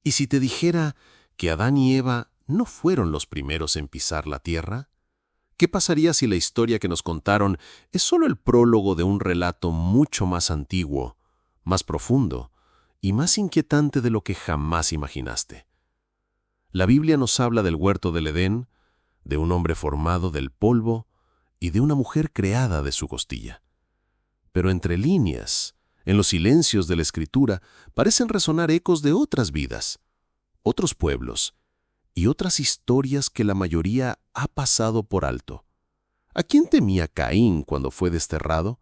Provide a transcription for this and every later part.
¿Y si te dijera que Adán y Eva no fueron los primeros en pisar la tierra? ¿Qué pasaría si la historia que nos contaron es solo el prólogo de un relato mucho más antiguo, más profundo y más inquietante de lo que jamás imaginaste? La Biblia nos habla del huerto del Edén, de un hombre formado del polvo y de una mujer creada de su costilla. Pero entre líneas, en los silencios de la Escritura, parecen resonar ecos de otras vidas, otros pueblos y otras historias que la mayoría ha pasado por alto. ¿A quién temía Caín cuando fue desterrado?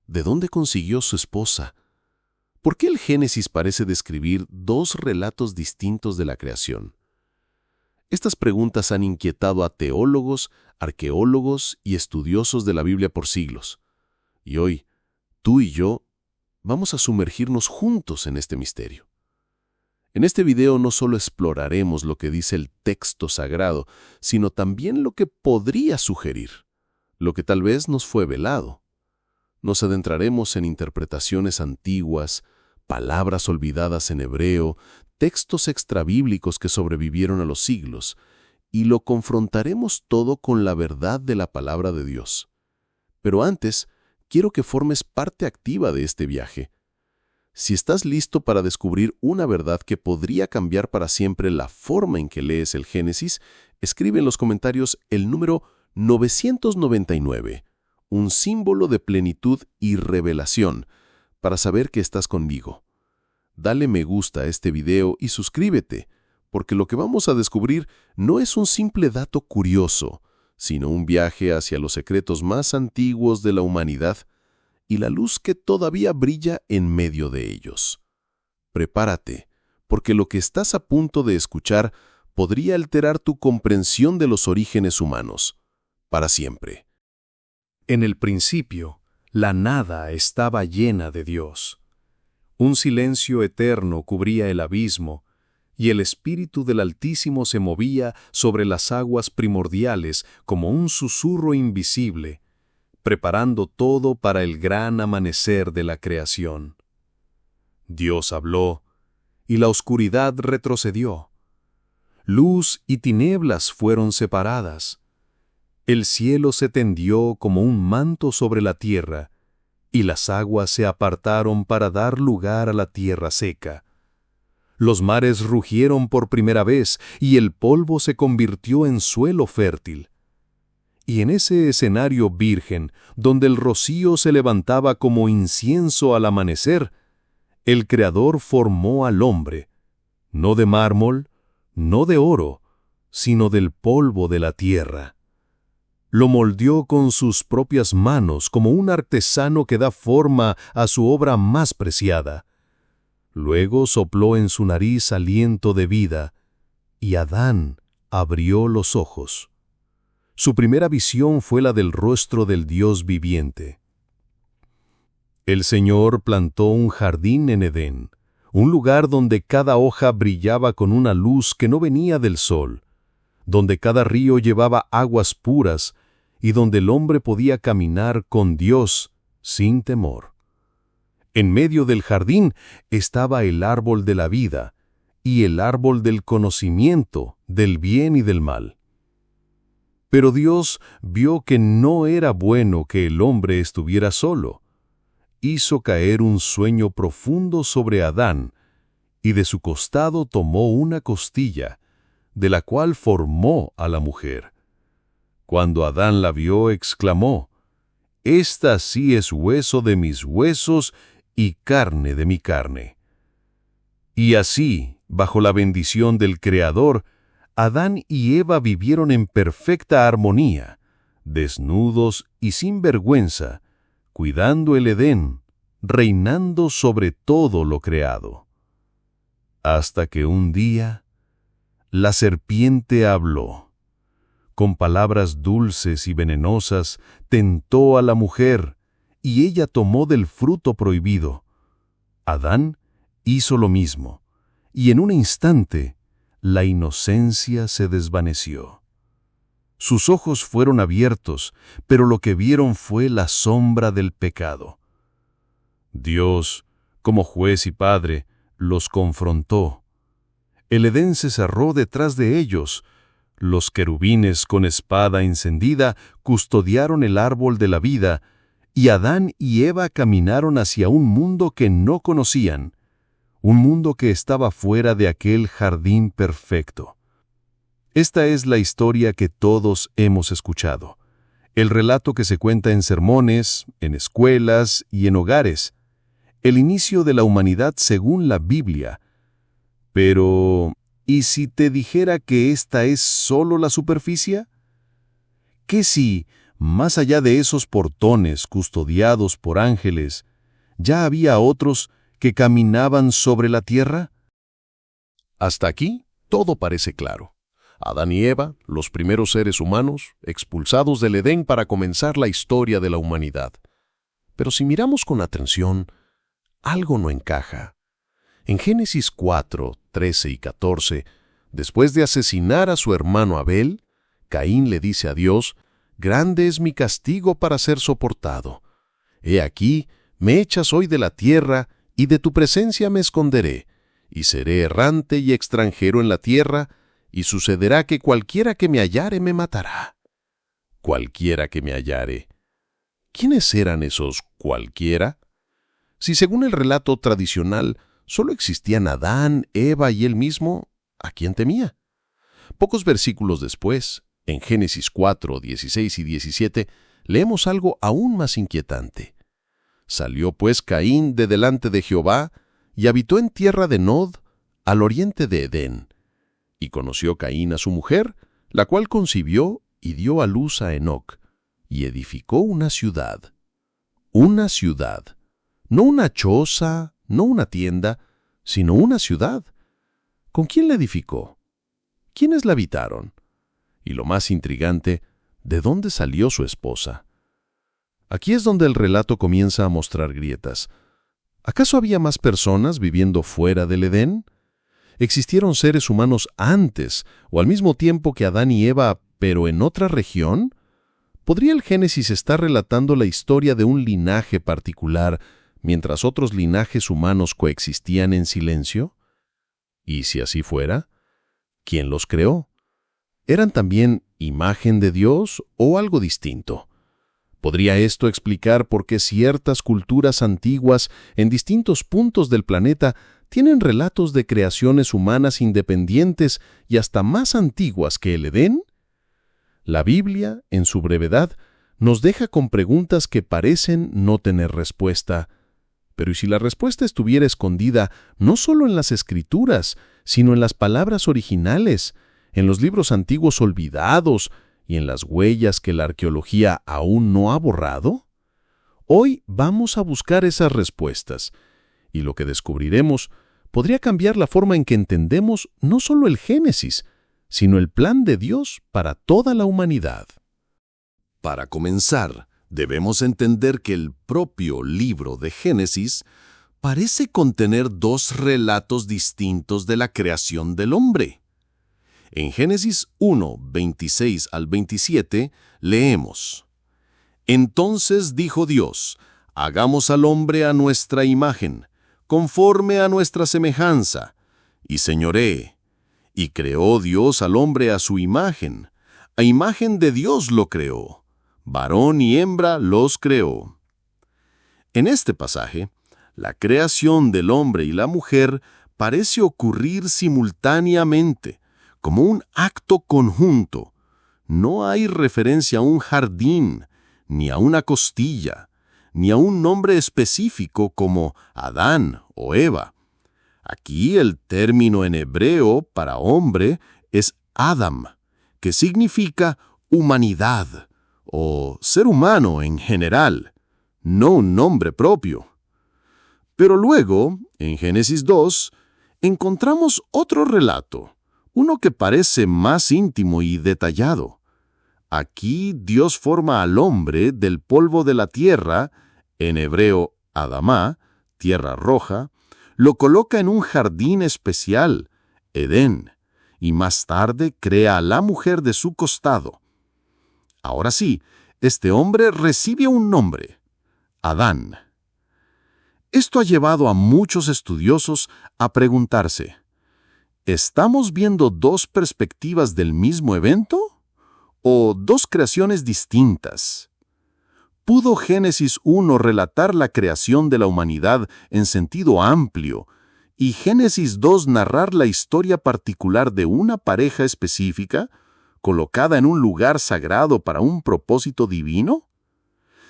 ¿De dónde consiguió su esposa? ¿Por qué el Génesis parece describir dos relatos distintos de la creación? Estas preguntas han inquietado a teólogos, arqueólogos y estudiosos de la Biblia por siglos. Y hoy, tú y yo vamos a sumergirnos juntos en este misterio. En este video no solo exploraremos lo que dice el texto sagrado, sino también lo que podría sugerir, lo que tal vez nos fue velado. Nos adentraremos en interpretaciones antiguas, palabras olvidadas en hebreo, textos extrabíblicos que sobrevivieron a los siglos, y lo confrontaremos todo con la verdad de la palabra de Dios. Pero antes, quiero que formes parte activa de este viaje. Si estás listo para descubrir una verdad que podría cambiar para siempre la forma en que lees el Génesis, escribe en los comentarios el número 999, un símbolo de plenitud y revelación, para saber que estás conmigo. Dale me gusta a este video y suscríbete, porque lo que vamos a descubrir no es un simple dato curioso, sino un viaje hacia los secretos más antiguos de la humanidad y la luz que todavía brilla en medio de ellos. Prepárate, porque lo que estás a punto de escuchar podría alterar tu comprensión de los orígenes humanos, para siempre. En el principio, la nada estaba llena de Dios. Un silencio eterno cubría el abismo, y el Espíritu del Altísimo se movía sobre las aguas primordiales como un susurro invisible, preparando todo para el gran amanecer de la creación. Dios habló, y la oscuridad retrocedió. Luz y tinieblas fueron separadas. El cielo se tendió como un manto sobre la tierra, y las aguas se apartaron para dar lugar a la tierra seca. Los mares rugieron por primera vez, y el polvo se convirtió en suelo fértil. Y en ese escenario virgen, donde el rocío se levantaba como incienso al amanecer, el Creador formó al hombre, no de mármol, no de oro, sino del polvo de la tierra. Lo moldeó con sus propias manos como un artesano que da forma a su obra más preciada. Luego sopló en su nariz aliento de vida, y Adán abrió los ojos. Su primera visión fue la del rostro del Dios viviente. El Señor plantó un jardín en Edén, un lugar donde cada hoja brillaba con una luz que no venía del sol, donde cada río llevaba aguas puras y donde el hombre podía caminar con Dios sin temor. En medio del jardín estaba el árbol de la vida y el árbol del conocimiento del bien y del mal. Pero Dios vio que no era bueno que el hombre estuviera solo. Hizo caer un sueño profundo sobre Adán, y de su costado tomó una costilla, de la cual formó a la mujer. Cuando Adán la vio, exclamó: «Esta sí es hueso de mis huesos y carne de mi carne». Y así, bajo la bendición del Creador, Adán y Eva vivieron en perfecta armonía, desnudos y sin vergüenza, cuidando el Edén, reinando sobre todo lo creado. Hasta que un día, la serpiente habló. Con palabras dulces y venenosas, tentó a la mujer, y ella tomó del fruto prohibido. Adán hizo lo mismo, y en un instante, la inocencia se desvaneció. Sus ojos fueron abiertos, pero lo que vieron fue la sombra del pecado. Dios, como juez y padre, los confrontó. El Edén se cerró detrás de ellos. Los querubines con espada encendida custodiaron el árbol de la vida, y Adán y Eva caminaron hacia un mundo que no conocían, un mundo que estaba fuera de aquel jardín perfecto. Esta es la historia que todos hemos escuchado, el relato que se cuenta en sermones, en escuelas y en hogares, el inicio de la humanidad según la Biblia. Pero, ¿y si te dijera que esta es solo la superficie? ¿Qué si, más allá de esos portones custodiados por ángeles, ya había otros que caminaban sobre la tierra? Hasta aquí, todo parece claro. Adán y Eva, los primeros seres humanos, expulsados del Edén para comenzar la historia de la humanidad. Pero si miramos con atención, algo no encaja. En Génesis 4, 13 y 14, después de asesinar a su hermano Abel, Caín le dice a Dios: «Grande es mi castigo para ser soportado. He aquí, me echas hoy de la tierra, y de tu presencia me esconderé, y seré errante y extranjero en la tierra, y sucederá que cualquiera que me hallare me matará». Cualquiera que me hallare. ¿Quiénes eran esos cualquiera? Si según el relato tradicional solo existían Adán, Eva y él mismo, ¿a quién temía? Pocos versículos después, en Génesis 4, 16 y 17, leemos algo aún más inquietante. Salió pues Caín de delante de Jehová, y habitó en tierra de Nod, al oriente de Edén. Y conoció Caín a su mujer, la cual concibió y dio a luz a Enoc, y edificó una ciudad. Una ciudad. No una choza, no una tienda, sino una ciudad. ¿Con quién la edificó? ¿Quiénes la habitaron? Y lo más intrigante, ¿de dónde salió su esposa? Aquí es donde el relato comienza a mostrar grietas. ¿Acaso había más personas viviendo fuera del Edén? ¿Existieron seres humanos antes o al mismo tiempo que Adán y Eva, pero en otra región? ¿Podría el Génesis estar relatando la historia de un linaje particular, mientras otros linajes humanos coexistían en silencio? ¿Y si así fuera? ¿Quién los creó? ¿Eran también imagen de Dios o algo distinto? ¿Podría esto explicar por qué ciertas culturas antiguas en distintos puntos del planeta tienen relatos de creaciones humanas independientes y hasta más antiguas que el Edén? La Biblia, en su brevedad, nos deja con preguntas que parecen no tener respuesta. Pero ¿y si la respuesta estuviera escondida no solo en las Escrituras, sino en las palabras originales, en los libros antiguos olvidados y en las huellas que la arqueología aún no ha borrado? Hoy vamos a buscar esas respuestas, y lo que descubriremos podría cambiar la forma en que entendemos no solo el Génesis, sino el plan de Dios para toda la humanidad. Para comenzar, debemos entender que el propio libro de Génesis parece contener dos relatos distintos de la creación del hombre. En Génesis 1, 26 al 27, leemos: «Entonces dijo Dios: hagamos al hombre a nuestra imagen, conforme a nuestra semejanza, y señoree. Y creó Dios al hombre a su imagen, a imagen de Dios lo creó, varón y hembra los creó». En este pasaje, la creación del hombre y la mujer parece ocurrir simultáneamente, como un acto conjunto. No hay referencia a un jardín, ni a una costilla, ni a un nombre específico como Adán o Eva. Aquí el término en hebreo para hombre es Adam, que significa humanidad o ser humano en general, no un nombre propio. Pero luego, en Génesis 2, encontramos otro relato, uno que parece más íntimo y detallado. Aquí Dios forma al hombre del polvo de la tierra, en hebreo Adamá, tierra roja, lo coloca en un jardín especial, Edén, y más tarde crea a la mujer de su costado. Ahora sí, este hombre recibe un nombre, Adán. Esto ha llevado a muchos estudiosos a preguntarse: ¿Estamos viendo dos perspectivas del mismo evento? ¿O dos creaciones distintas? ¿Pudo Génesis 1 relatar la creación de la humanidad en sentido amplio y Génesis 2 narrar la historia particular de una pareja específica, colocada en un lugar sagrado para un propósito divino?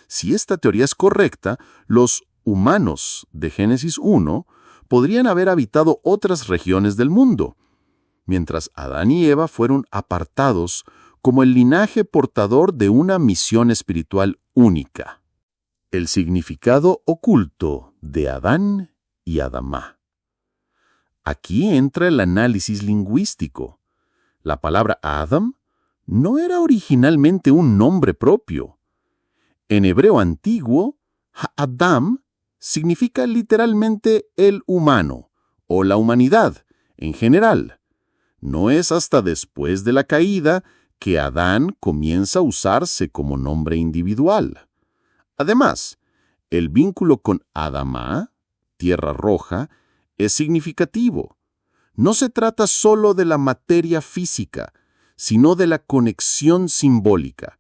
Si esta teoría es correcta, los humanos de Génesis 1 podrían haber habitado otras regiones del mundo, mientras Adán y Eva fueron apartados como el linaje portador de una misión espiritual única. El significado oculto de Adán y Adamá. Aquí entra el análisis lingüístico. La palabra Adam no era originalmente un nombre propio. En hebreo antiguo, Adam significa literalmente el humano o la humanidad en general. No es hasta después de la caída que Adán comienza a usarse como nombre individual. Además, el vínculo con Adamá, tierra roja, es significativo. No se trata solo de la materia física, sino de la conexión simbólica.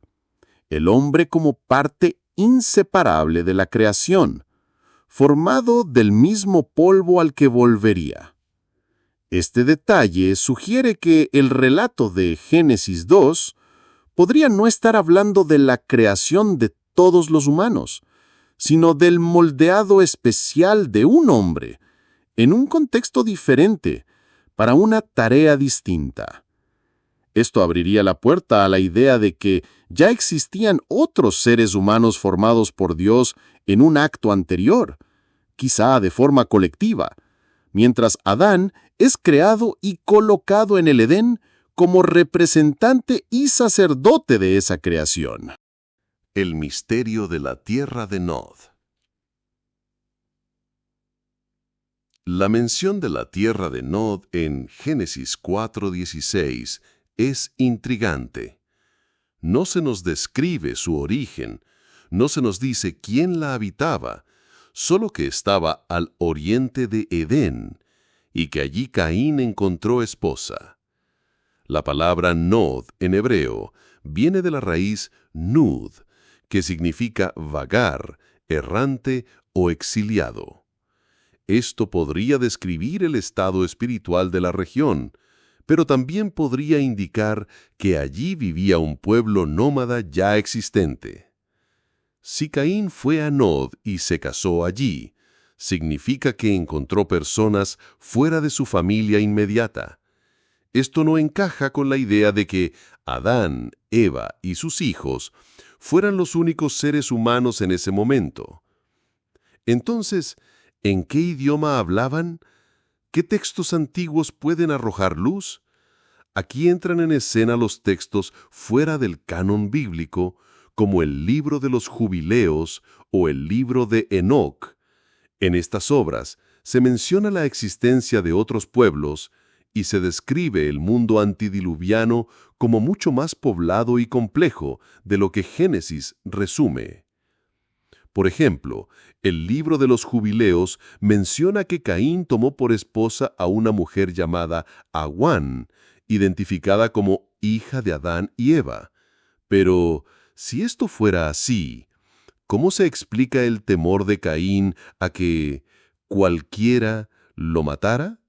El hombre como parte inseparable de la creación, formado del mismo polvo al que volvería. Este detalle sugiere que el relato de Génesis 2 podría no estar hablando de la creación de todos los humanos, sino del moldeado especial de un hombre, en un contexto diferente, para una tarea distinta. Esto abriría la puerta a la idea de que ya existían otros seres humanos formados por Dios en un acto anterior, quizá de forma colectiva, mientras Adán es creado y colocado en el Edén como representante y sacerdote de esa creación. El misterio de la tierra de Nod. La mención de la tierra de Nod en Génesis 4:16 es intrigante. No se nos describe su origen, no se nos dice quién la habitaba, solo que estaba al oriente de Edén, y que allí Caín encontró esposa. La palabra Nod en hebreo viene de la raíz nud, que significa vagar, errante o exiliado. Esto podría describir el estado espiritual de la región, pero también podría indicar que allí vivía un pueblo nómada ya existente. Si Caín fue a Nod y se casó allí, significa que encontró personas fuera de su familia inmediata. Esto no encaja con la idea de que Adán, Eva y sus hijos fueran los únicos seres humanos en ese momento. Entonces, ¿en qué idioma hablaban? ¿Qué textos antiguos pueden arrojar luz? Aquí entran en escena los textos fuera del canon bíblico, como el libro de los Jubileos o el libro de Enoc. En estas obras se menciona la existencia de otros pueblos y se describe el mundo antidiluviano como mucho más poblado y complejo de lo que Génesis resume. Por ejemplo, el libro de los Jubileos menciona que Caín tomó por esposa a una mujer llamada Aguán, identificada como hija de Adán y Eva. Pero, si esto fuera así, ¿cómo se explica el temor de Caín a que cualquiera lo matara?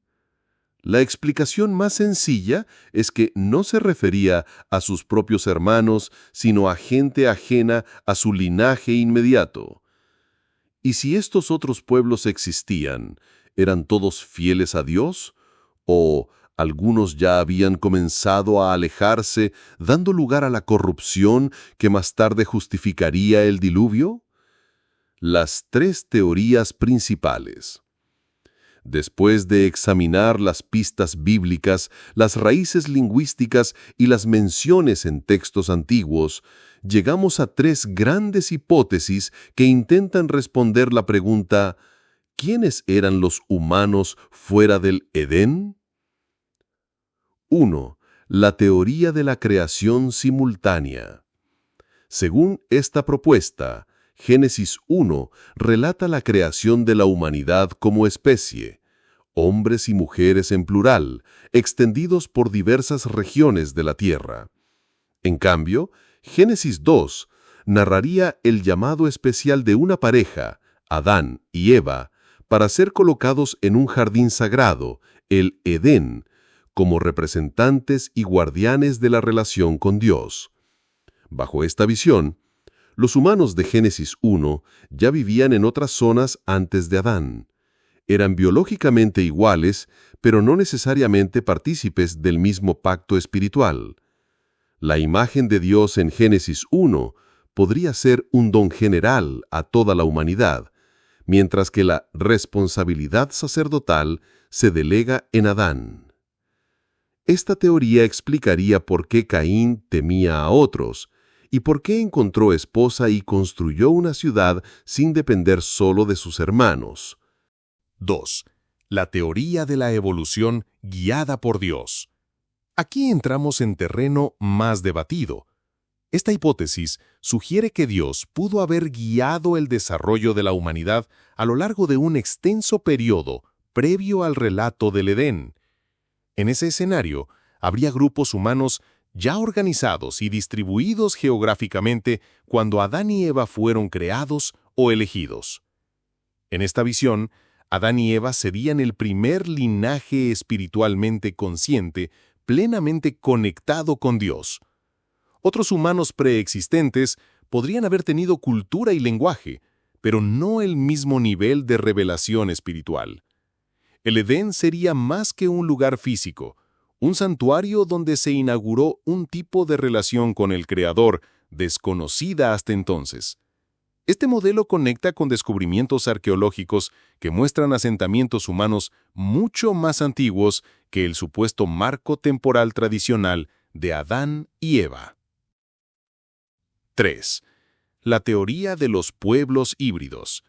La explicación más sencilla es que no se refería a sus propios hermanos, sino a gente ajena a su linaje inmediato. ¿Y si estos otros pueblos existían, eran todos fieles a Dios? ¿O algunos ya habían comenzado a alejarse, dando lugar a la corrupción que más tarde justificaría el diluvio? Las tres teorías principales. Después de examinar las pistas bíblicas, las raíces lingüísticas y las menciones en textos antiguos, llegamos a tres grandes hipótesis que intentan responder la pregunta: ¿quiénes eran los humanos fuera del Edén? 1. La teoría de la creación simultánea. Según esta propuesta, Génesis 1 relata la creación de la humanidad como especie, hombres y mujeres en plural, extendidos por diversas regiones de la tierra. En cambio, Génesis 2 narraría el llamado especial de una pareja, Adán y Eva, para ser colocados en un jardín sagrado, el Edén, como representantes y guardianes de la relación con Dios. Bajo esta visión, los humanos de Génesis 1 ya vivían en otras zonas antes de Adán. Eran biológicamente iguales, pero no necesariamente partícipes del mismo pacto espiritual. La imagen de Dios en Génesis 1 podría ser un don general a toda la humanidad, mientras que la responsabilidad sacerdotal se delega en Adán. Esta teoría explicaría por qué Caín temía a otros y por qué encontró esposa y construyó una ciudad sin depender solo de sus hermanos. 2. La teoría de la evolución guiada por Dios. Aquí entramos en terreno más debatido. Esta hipótesis sugiere que Dios pudo haber guiado el desarrollo de la humanidad a lo largo de un extenso periodo previo al relato del Edén. En ese escenario, habría grupos humanos ya organizados y distribuidos geográficamente cuando Adán y Eva fueron creados o elegidos. En esta visión, Adán y Eva serían el primer linaje espiritualmente consciente, plenamente conectado con Dios. Otros humanos preexistentes podrían haber tenido cultura y lenguaje, pero no el mismo nivel de revelación espiritual. El Edén sería más que un lugar físico, un santuario donde se inauguró un tipo de relación con el Creador desconocida hasta entonces. Este modelo conecta con descubrimientos arqueológicos que muestran asentamientos humanos mucho más antiguos que el supuesto marco temporal tradicional de Adán y Eva. 3. La teoría de los pueblos híbridos.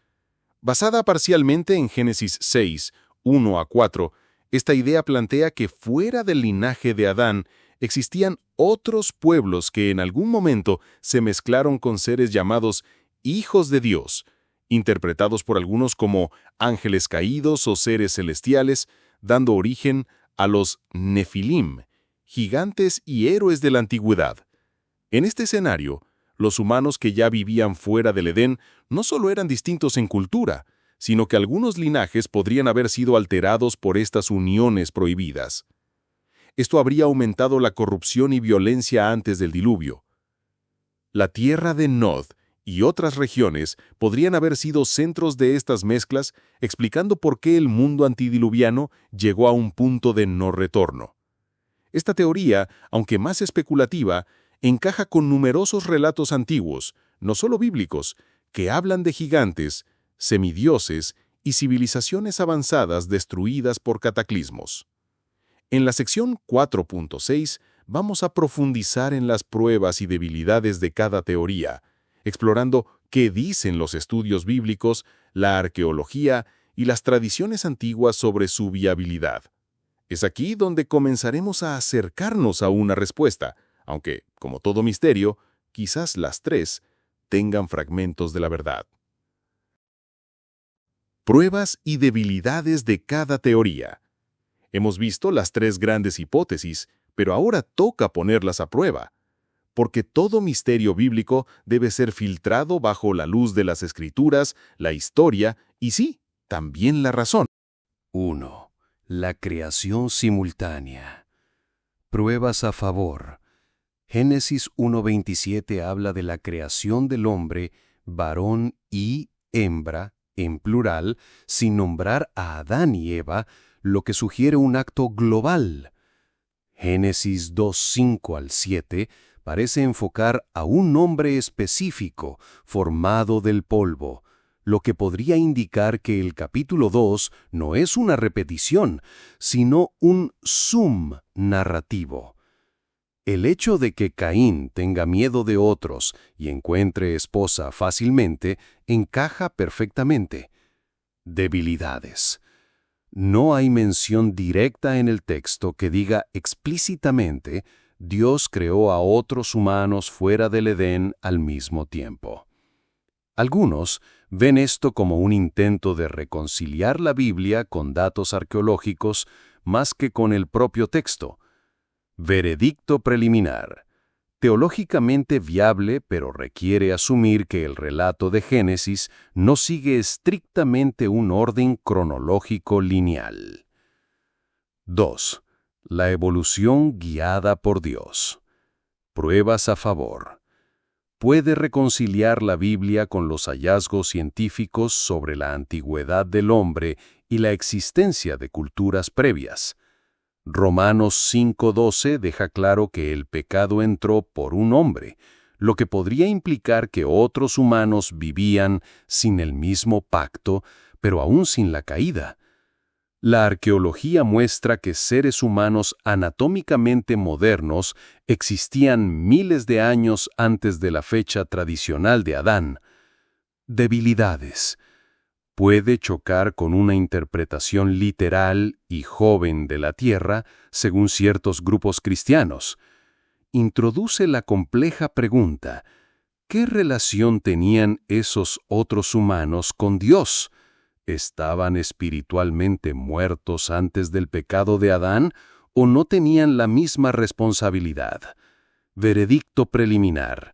Basada parcialmente en Génesis 6, 1 a 4, esta idea plantea que fuera del linaje de Adán existían otros pueblos que en algún momento se mezclaron con seres llamados hijos de Dios, interpretados por algunos como ángeles caídos o seres celestiales, dando origen a los Nefilim, gigantes y héroes de la antigüedad. En este escenario, los humanos que ya vivían fuera del Edén no solo eran distintos en cultura, sino que algunos linajes podrían haber sido alterados por estas uniones prohibidas. Esto habría aumentado la corrupción y violencia antes del diluvio. La tierra de Nod y otras regiones podrían haber sido centros de estas mezclas, explicando por qué el mundo antidiluviano llegó a un punto de no retorno. Esta teoría, aunque más especulativa, encaja con numerosos relatos antiguos, no solo bíblicos, que hablan de gigantes, semidioses y civilizaciones avanzadas destruidas por cataclismos. En la sección 4.6 vamos a profundizar en las pruebas y debilidades de cada teoría, explorando qué dicen los estudios bíblicos, la arqueología y las tradiciones antiguas sobre su viabilidad. Es aquí donde comenzaremos a acercarnos a una respuesta, aunque, como todo misterio, quizás las tres tengan fragmentos de la verdad. Pruebas y debilidades de cada teoría. Hemos visto las tres grandes hipótesis, pero ahora toca ponerlas a prueba, porque todo misterio bíblico debe ser filtrado bajo la luz de las Escrituras, la historia y, sí, también la razón. 1. La creación simultánea. Pruebas a favor. Génesis 1:27 habla de la creación del hombre, varón y hembra, en plural, sin nombrar a Adán y Eva, lo que sugiere un acto global. Génesis 2:5 al 7 parece enfocar a un hombre específico, formado del polvo, lo que podría indicar que el capítulo 2 no es una repetición, sino un zoom narrativo. El hecho de que Caín tenga miedo de otros y encuentre esposa fácilmente encaja perfectamente. Debilidades. No hay mención directa en el texto que diga explícitamente Dios creó a otros humanos fuera del Edén al mismo tiempo. Algunos ven esto como un intento de reconciliar la Biblia con datos arqueológicos más que con el propio texto. Veredicto preliminar. Teológicamente viable, pero requiere asumir que el relato de Génesis no sigue estrictamente un orden cronológico lineal. 2. La evolución guiada por Dios. Pruebas a favor. Puede reconciliar la Biblia con los hallazgos científicos sobre la antigüedad del hombre y la existencia de culturas previas. Romanos 5:12 deja claro que el pecado entró por un hombre, lo que podría implicar que otros humanos vivían sin el mismo pacto, pero aún sin la caída. La arqueología muestra que seres humanos anatómicamente modernos existían miles de años antes de la fecha tradicional de Adán. Debilidades. Puede chocar con una interpretación literal y joven de la Tierra, según ciertos grupos cristianos. Introduce la compleja pregunta: ¿qué relación tenían esos otros humanos con Dios? ¿Estaban espiritualmente muertos antes del pecado de Adán o no tenían la misma responsabilidad? Veredicto preliminar.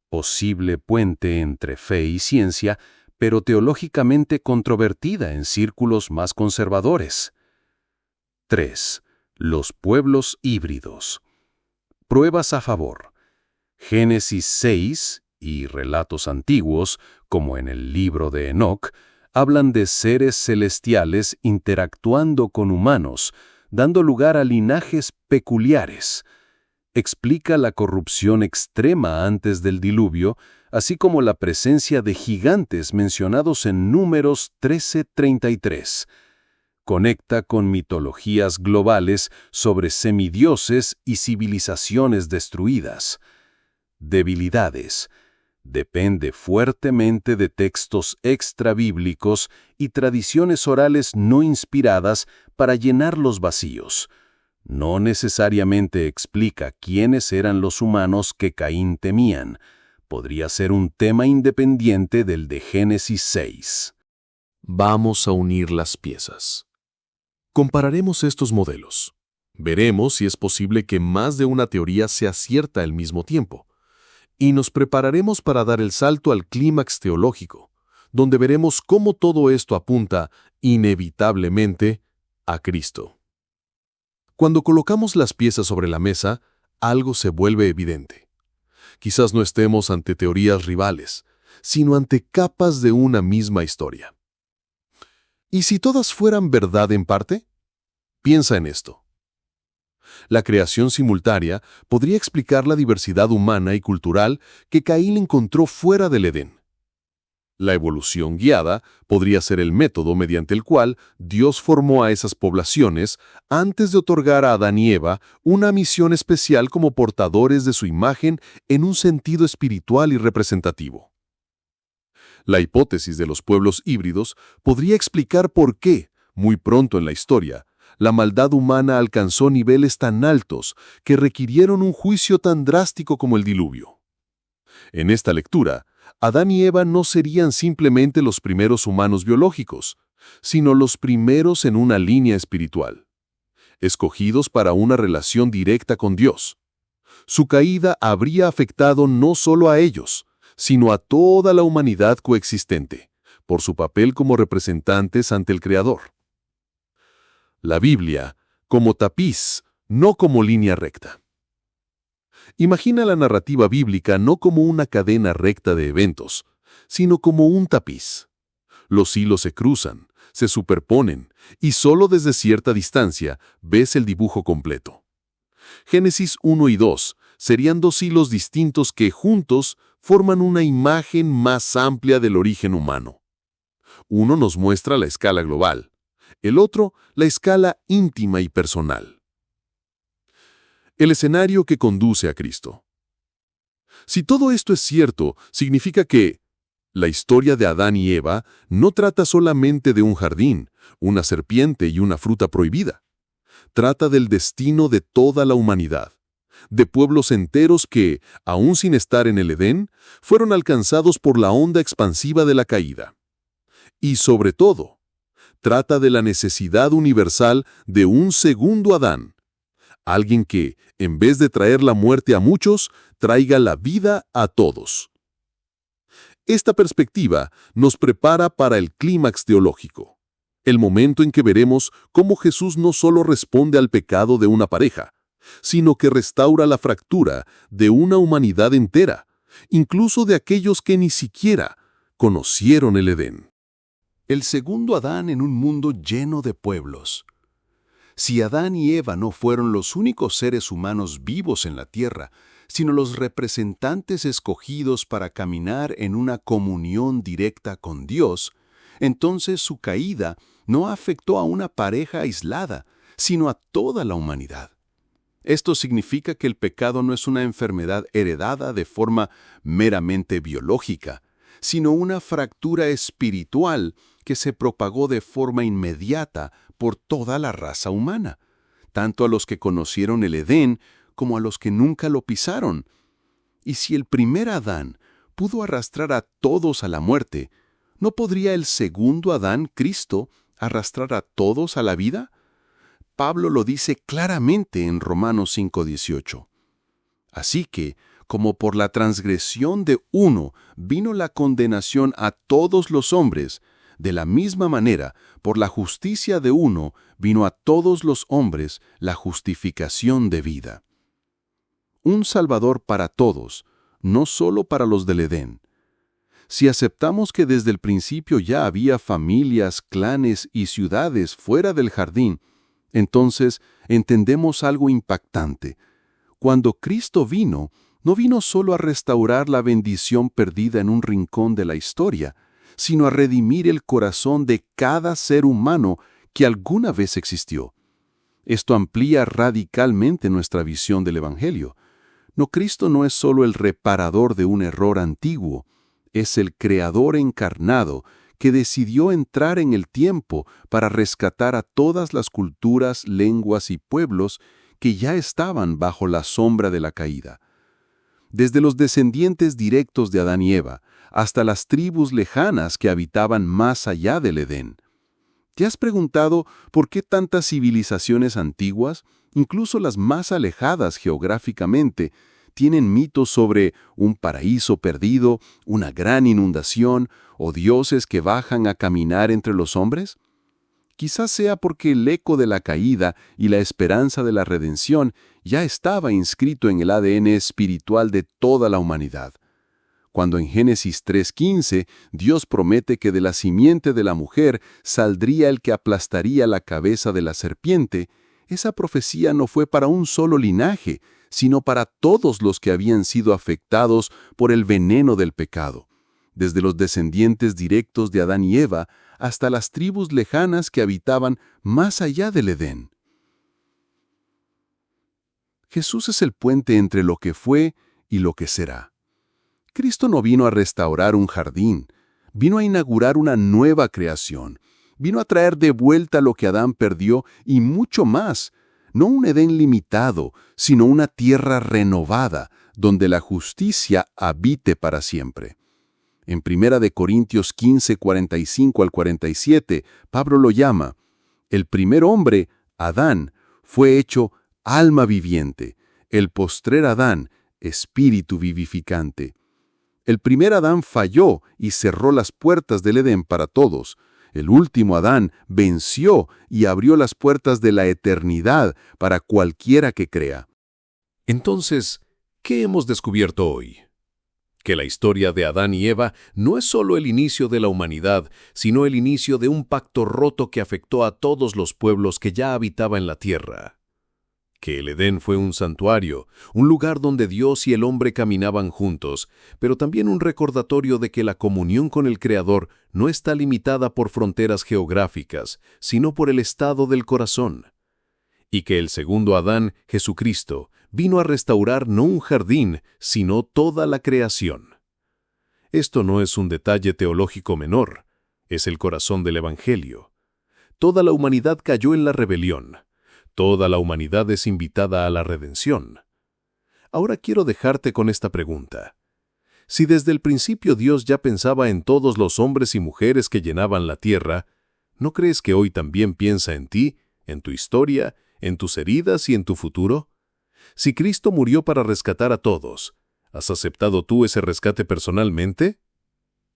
Posible puente entre fe y ciencia, pero teológicamente controvertida en círculos más conservadores. 3. Los pueblos híbridos. Pruebas a favor. Génesis 6 y relatos antiguos, como en el libro de Enoc, hablan de seres celestiales interactuando con humanos, dando lugar a linajes peculiares. Explica la corrupción extrema antes del diluvio, así como la presencia de gigantes mencionados en Números 13:33. Conecta con mitologías globales sobre semidioses y civilizaciones destruidas. Debilidades. Depende fuertemente de textos extrabíblicos y tradiciones orales no inspiradas para llenar los vacíos. No necesariamente explica quiénes eran los humanos que Caín temían. Podría ser un tema independiente del de Génesis 6. Vamos a unir las piezas. Compararemos estos modelos. Veremos si es posible que más de una teoría sea cierta al mismo tiempo. Y nos prepararemos para dar el salto al clímax teológico, donde veremos cómo todo esto apunta, inevitablemente, a Cristo. Cuando colocamos las piezas sobre la mesa, algo se vuelve evidente. Quizás no estemos ante teorías rivales, sino ante capas de una misma historia. ¿Y si todas fueran verdad en parte? Piensa en esto. La creación simultánea podría explicar la diversidad humana y cultural que Caín encontró fuera del Edén. La evolución guiada podría ser el método mediante el cual Dios formó a esas poblaciones antes de otorgar a Adán y Eva una misión especial como portadores de su imagen en un sentido espiritual y representativo. La hipótesis de los pueblos híbridos podría explicar por qué, muy pronto en la historia, la maldad humana alcanzó niveles tan altos que requirieron un juicio tan drástico como el diluvio. En esta lectura, Adán y Eva no serían simplemente los primeros humanos biológicos, sino los primeros en una línea espiritual, escogidos para una relación directa con Dios. Su caída habría afectado no solo a ellos, sino a toda la humanidad coexistente, por su papel como representantes ante el Creador. La Biblia, como tapiz, no como línea recta. Imagina la narrativa bíblica no como una cadena recta de eventos, sino como un tapiz. Los hilos se cruzan, se superponen, y solo desde cierta distancia ves el dibujo completo. Génesis 1 y 2 serían dos hilos distintos que juntos forman una imagen más amplia del origen humano. Uno nos muestra la escala global, el otro la escala íntima y personal. El escenario que conduce a Cristo. Si todo esto es cierto, significa que la historia de Adán y Eva no trata solamente de un jardín, una serpiente y una fruta prohibida. Trata del destino de toda la humanidad, de pueblos enteros que, aún sin estar en el Edén, fueron alcanzados por la onda expansiva de la caída. Y sobre todo, trata de la necesidad universal de un segundo Adán, alguien que, en vez de traer la muerte a muchos, traiga la vida a todos. Esta perspectiva nos prepara para el clímax teológico, el momento en que veremos cómo Jesús no solo responde al pecado de una pareja, sino que restaura la fractura de una humanidad entera, incluso de aquellos que ni siquiera conocieron el Edén. El segundo Adán en un mundo lleno de pueblos. Si Adán y Eva no fueron los únicos seres humanos vivos en la tierra, sino los representantes escogidos para caminar en una comunión directa con Dios, entonces su caída no afectó a una pareja aislada, sino a toda la humanidad. Esto significa que el pecado no es una enfermedad heredada de forma meramente biológica, sino una fractura espiritual que se propagó de forma inmediata por toda la raza humana, tanto a los que conocieron el Edén como a los que nunca lo pisaron. Y si el primer Adán pudo arrastrar a todos a la muerte, ¿no podría el segundo Adán, Cristo, arrastrar a todos a la vida? Pablo lo dice claramente en Romanos 5:18. Así que, como por la transgresión de uno vino la condenación a todos los hombres, de la misma manera, por la justicia de uno vino a todos los hombres la justificación de vida. Un Salvador para todos, no solo para los del Edén. Si aceptamos que desde el principio ya había familias, clanes y ciudades fuera del jardín, entonces entendemos algo impactante. Cuando Cristo vino, no vino solo a restaurar la bendición perdida en un rincón de la historia, sino a redimir el corazón de cada ser humano que alguna vez existió. Esto amplía radicalmente nuestra visión del Evangelio. Cristo no es solo el reparador de un error antiguo, es el Creador encarnado que decidió entrar en el tiempo para rescatar a todas las culturas, lenguas y pueblos que ya estaban bajo la sombra de la caída. Desde los descendientes directos de Adán y Eva hasta las tribus lejanas que habitaban más allá del Edén. ¿Te has preguntado por qué tantas civilizaciones antiguas, incluso las más alejadas geográficamente, tienen mitos sobre un paraíso perdido, una gran inundación o dioses que bajan a caminar entre los hombres? Quizás sea porque el eco de la caída y la esperanza de la redención ya estaba inscrito en el ADN espiritual de toda la humanidad. Cuando en Génesis 3:15 Dios promete que de la simiente de la mujer saldría el que aplastaría la cabeza de la serpiente, esa profecía no fue para un solo linaje, sino para todos los que habían sido afectados por el veneno del pecado, desde los descendientes directos de Adán y Eva hasta las tribus lejanas que habitaban más allá del Edén. Jesús es el puente entre lo que fue y lo que será. Cristo no vino a restaurar un jardín, vino a inaugurar una nueva creación, vino a traer de vuelta lo que Adán perdió y mucho más, no un Edén limitado, sino una tierra renovada, donde la justicia habite para siempre. En 1 Corintios 15, 45 al 47, Pablo lo llama: el primer hombre, Adán, fue hecho alma viviente, el postrer Adán, espíritu vivificante. El primer Adán falló y cerró las puertas del Edén para todos. El último Adán venció y abrió las puertas de la eternidad para cualquiera que crea. Entonces, ¿qué hemos descubierto hoy? Que la historia de Adán y Eva no es solo el inicio de la humanidad, sino el inicio de un pacto roto que afectó a todos los pueblos que ya habitaban la tierra. Que el Edén fue un santuario, un lugar donde Dios y el hombre caminaban juntos, pero también un recordatorio de que la comunión con el Creador no está limitada por fronteras geográficas, sino por el estado del corazón. Y que el segundo Adán, Jesucristo, vino a restaurar no un jardín, sino toda la creación. Esto no es un detalle teológico menor, es el corazón del Evangelio. Toda la humanidad cayó en la rebelión. Toda la humanidad es invitada a la redención. Ahora quiero dejarte con esta pregunta. Si desde el principio Dios ya pensaba en todos los hombres y mujeres que llenaban la tierra, ¿no crees que hoy también piensa en ti, en tu historia, en tus heridas y en tu futuro? Si Cristo murió para rescatar a todos, ¿has aceptado tú ese rescate personalmente?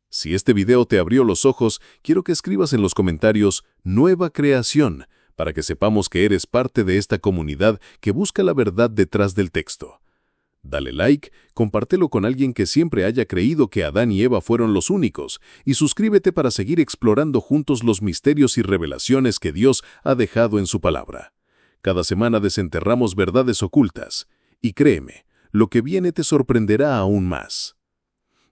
Si este video te abrió los ojos, quiero que escribas en los comentarios «Nueva creación», para que sepamos que eres parte de esta comunidad que busca la verdad detrás del texto. Dale like, compártelo con alguien que siempre haya creído que Adán y Eva fueron los únicos, y suscríbete para seguir explorando juntos los misterios y revelaciones que Dios ha dejado en su palabra. Cada semana desenterramos verdades ocultas, y créeme, lo que viene te sorprenderá aún más.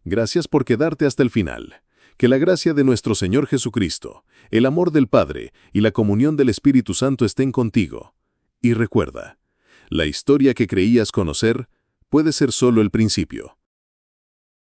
Gracias por quedarte hasta el final. Que la gracia de nuestro Señor Jesucristo, el amor del Padre y la comunión del Espíritu Santo estén contigo. Y recuerda, la historia que creías conocer puede ser solo el principio.